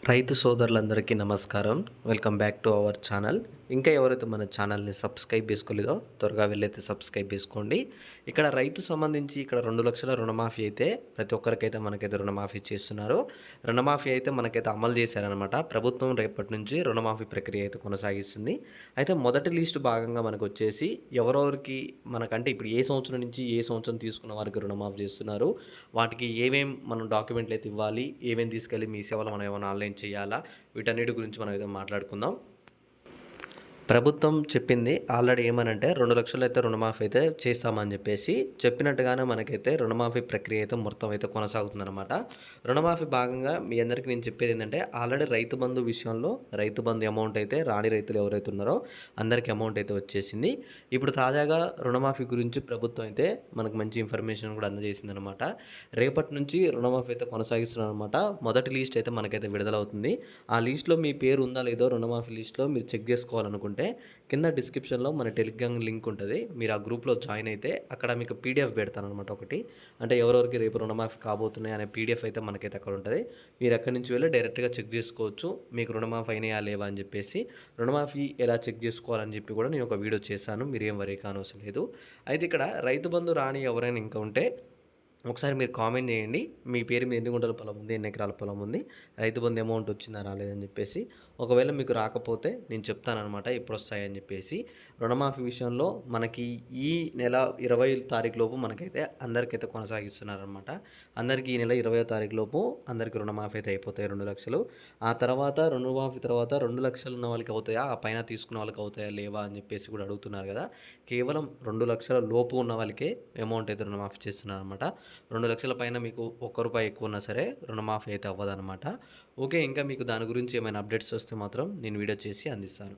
రైతు సోదరులందరికీ నమస్కారం. Welcome back to our channel. ఇంకా ఎవరైతే మన ఛానల్‌ని సబ్స్క్రైబ్ చేసుకోలేదో త్వరగా వెళ్ళైతే సబ్స్క్రైబ్ చేసుకోండి. ఇక్కడ రైతు సంబంధించి ఇక్కడ 2,00,000 రుణమాఫీ అయితే ప్రతి ఒక్కరికైతే మనకైతే రుణమాఫీ చేస్తున్నారు. రుణమాఫీ అయితే మనకైతే అమలు చేశారనమాట. ప్రభుత్వం రేపటి నుంచి రుణమాఫీ ప్రక్రియ అయితే కొనసాగిస్తుంది. అయితే మొదటి లిస్ట్ భాగంగా మనకొచ్చేసి ఎవరెవరికి మనకంటే ఇప్పుడు ఏ సంవత్సరం నుంచి ఏ సంవత్సరం తీసుకున్న వారికి రుణమాఫీ చేస్తున్నారు. వాటికి మనం డాక్యుమెంట్లు అయితే ఇవ్వాలి. తీసుకెళ్ళి మీ సేవలో మనం ఏమైనా ఆన్‌లైన్ చేయాలా? వీటన్నిటి గురించి మనం అయితే మాట్లాడుకుందాం. ప్రభుత్వం చెప్పింది ఆల్రెడీ ఏమనంటే 2,00,000 అయితే రుణమాఫీ అయితే చేస్తామని చెప్పేసి చెప్పినట్టుగానే మనకైతే రుణమాఫీ ప్రక్రియ అయితే మొత్తం అయితే కొనసాగుతుందనమాట. రుణమాఫీ భాగంగా మీ అందరికీ నేను చెప్పేది ఏంటంటే ఆల్రెడీ రైతు బంధు విషయంలో రైతు బంధు అమౌంట్ అయితే రాని రైతులు ఎవరైతే ఉన్నారో అందరికీ అమౌంట్ అయితే వచ్చేసింది. ఇప్పుడు తాజాగా రుణమాఫీ గురించి ప్రభుత్వం అయితే మనకు మంచి ఇన్ఫర్మేషన్ కూడా అందజేసిందనమాట. రేపటి నుంచి రుణమాఫీ అయితే కొనసాగిస్తున్నారనమాట. మొదటి లిస్ట్ అయితే మనకైతే విడుదలవుతుంది. ఆ లిస్ట్‌లో మీ పేరు ఉందా లేదో రుణమాఫీ లిస్ట్‌లో మీరు చెక్ చేసుకోవాలనుకుంటే కింద డిస్క్రిప్షన్‌లో మన టెలిగ్రామ్ లింక్ ఉంటది. మీరు ఆ గ్రూప్‌లో జాయిన్ అయితే అక్కడ మీకు పీడిఎఫ్ పెడతాననమాట ఒకటి. అంటే ఎవరెవరికి రేపు రుణమాఫీ కాబోతున్నాయి అనే పీడిఎఫ్ అయితే మనకైతే అక్కడ ఉంటది. మీరు అక్కడి నుంచి వెళ్ళి డైరెక్ట్‌గా చెక్ చేసుకోవచ్చు. మీకు రుణమాఫీ అయినాయా లేవా అని చెప్పేసి. రుణమాఫీ ఎలా చెక్ చేసుకోవాలని చెప్పి కూడా నేను ఒక వీడియో చేశాను. మీరేం వరీ కానవసరం లేదు. అయితే ఇక్కడ రైతు బంధు రాని ఎవరైనా ఇంకా ఉంటే ఒకసారి మీరు కామెంట్ చేయండి. మీ పేరు మీద ఎన్ని గుంటల పొలం ఉంది? ఎన్ని ఎకరాల పొలం ఉంది? రైతు బంధు అమౌంట్ వచ్చిందా? రాలేదని చెప్పేసి. ఒకవేళ మీకు రాకపోతే నేను చెప్తాననమాట ఎప్పుడొస్తాయని చెప్పేసి. రుణమాఫీ విషయంలో మనకి ఈ నెల 20 తారీఖు లోపు మనకైతే అందరికైతే కొనసాగిస్తున్నారనమాట. అందరికీ ఈ నెల 20వ తారీఖు లోపు అందరికీ రుణమాఫీ అయితే అయిపోతాయి 2,00,000. ఆ తర్వాత రుణమాఫీ తర్వాత 2,00,000 ఉన్న వాళ్ళకి అవుతాయా? ఆ పైన తీసుకున్న వాళ్ళకి అవుతాయా? లేవా? అని చెప్పేసి కూడా అడుగుతున్నారు కదా! కేవలం 2,00,000 లోపు ఉన్న వాళ్ళకే అమౌంట్ అయితే రుణమాఫీ చేస్తున్నారనమాట. 2,00,000 పైన మీకు ఒక్క రూపాయి ఎక్కువ ఉన్నా సరే రుణమాఫీ అయితే అవ్వదనమాట. ఓకే. ఇంకా మీకు దాని గురించి ఏమైనా అప్డేట్స్ వస్తే మాత్రం నేను వీడియో చేసి అందిస్తాను.